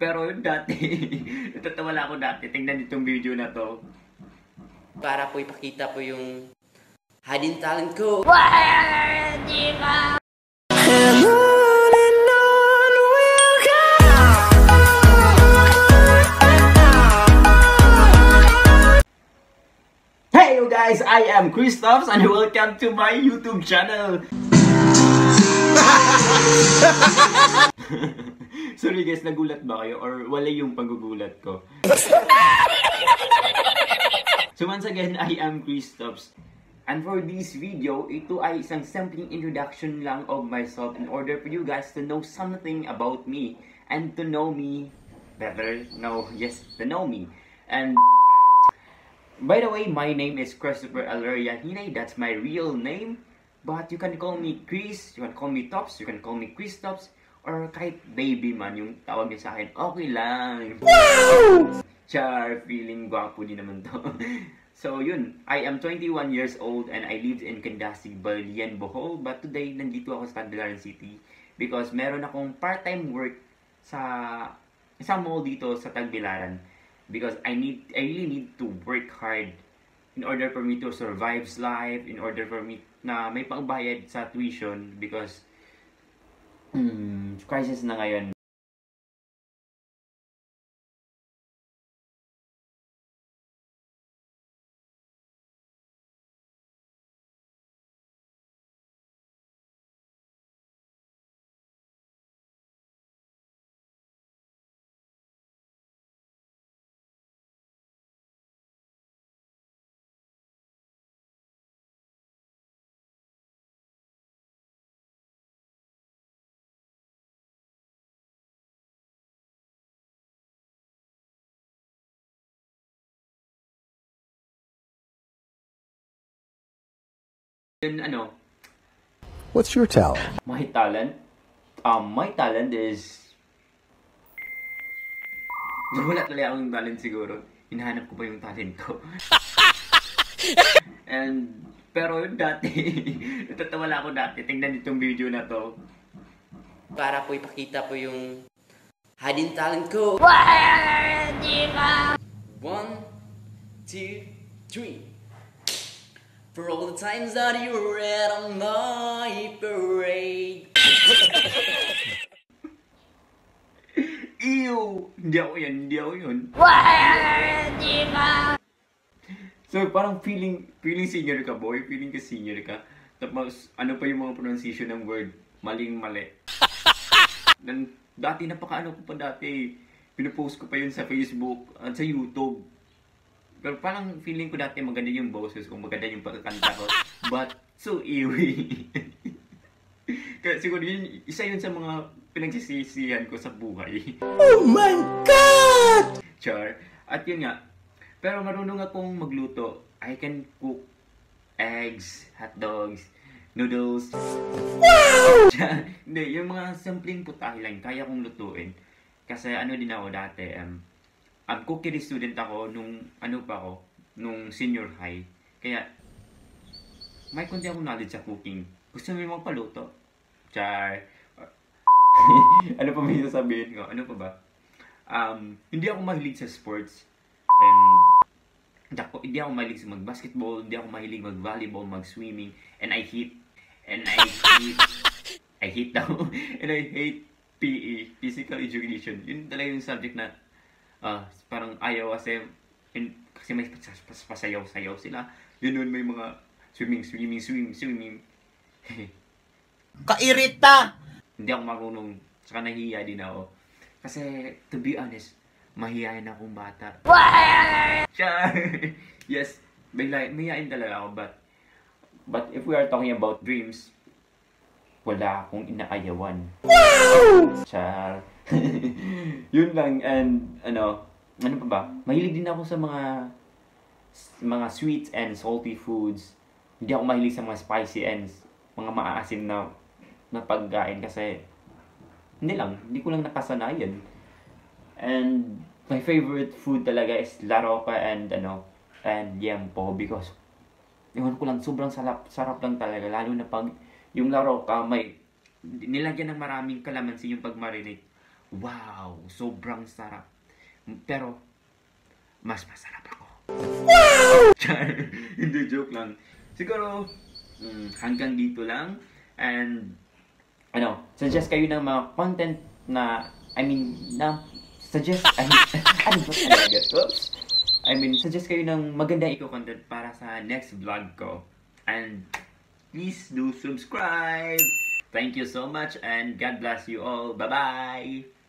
Pero dati, natatawa lang ako dati. Tingnan itong video na to. Para po ipakita po yung hidden talent ko. Hey you guys, I am Christophs and welcome to my YouTube channel. Sorry guys, nagulat ba kayo? Or wala yung paggugulat ko? So once again, I am Christophs. And for this video, ito ay isang simpleng introduction lang of myself in order for you guys to know something about me. And to know me better. To know me. And by the way, my name is Christopher Aleria Hinay. That's my real name. But you can call me Chris, you can call me Tops, you can call me Christophs, or kahit baby man yung tawag niya sa akin, okay lang. Wow! Char, feeling gwapo din naman to. So yun, I am 21 years old and I live in Candasi, Balian, Bohol. But today, nandito ako sa Tagbilaran City because meron akong part-time work sa isang mall dito sa Tagbilaran. Because I really need to work hard in order for me to survive life, in order for me na may pangbayad sa tuition because crisis na ngayon. Then What's your talent? my talent? My talent is wala talaga akong talent siguro. Hinahanap ko pa yung talent ko. Pero dati, natatawa lang ako dati. Tingnan itong video na to. Para po ipakita po yung hidden talent ko. 1, 2, 3. For all the times that you read on my parade. Ew! Hindi ako yun. So parang feeling senior ka boy, feeling ka senior ka. Tapos ano pa yung mga pronunciation ng word, maling-mali. Dan dati napakaano ko pa dati. Pinopost ko pa yun sa Facebook at sa YouTube. Pero parang feeling ko dati maganda yung boses ko, maganda yung pagkakanta ko. But so ewy. Kaya siguro isa yun sa mga pinagsisisihan ko sa buhay. Oh my God! Char. At yun nga. Pero marunong akong magluto. I can cook eggs, hot dogs, noodles. Wow! Hindi, yung mga simpleng putahe lang, kaya kong lutuin. Kasi ano din ako dati, cookery student ako nung nung senior high. Kaya may konti akong knowledge sa cooking. Gusto mo yung magpaluto? Char. Ano pa may sasabihin ko? Ano pa ba? Hindi ako mahilig sa sports. And hindi ako mahilig sa mag-basketball, hindi ako mahilig mag-volleyball, mag-swimming. And I hate PE, physical education. Yun talaga yung subject na parang ayaw kasi may pasayaw-sayaw sila. Yun may mga swimming. Kairita! Hindi ako marunong, saka nahihiya din ako. Kasi, to be honest, mahihayin akong bata. Yes, mahihayin talaga ako, but if we are talking about dreams, wala akong inaayawan. Char. Yun lang, and ano pa ba? Mahilig din ako sa mga sweet and salty foods. Hindi ako mahilig sa mga spicy and mga maasim na pagkain kasi hindi ko lang nakasanayan. And my favorite food talaga is laroca and yempo because ewan ko lang, sobrang sarap lang talaga, lalo na pag yung laroca may nilagyan ng maraming kalamansi yung pag-marinate. Wow, sobrang sarap. Pero, mas masarap ako. Char, hindi, joke lang. Siguro, hanggang dito lang. And, suggest kayo ng mga content na, suggest kayo ng magandang content para sa next vlog ko. And, please do subscribe. Thank you so much and God bless you all. Bye-bye!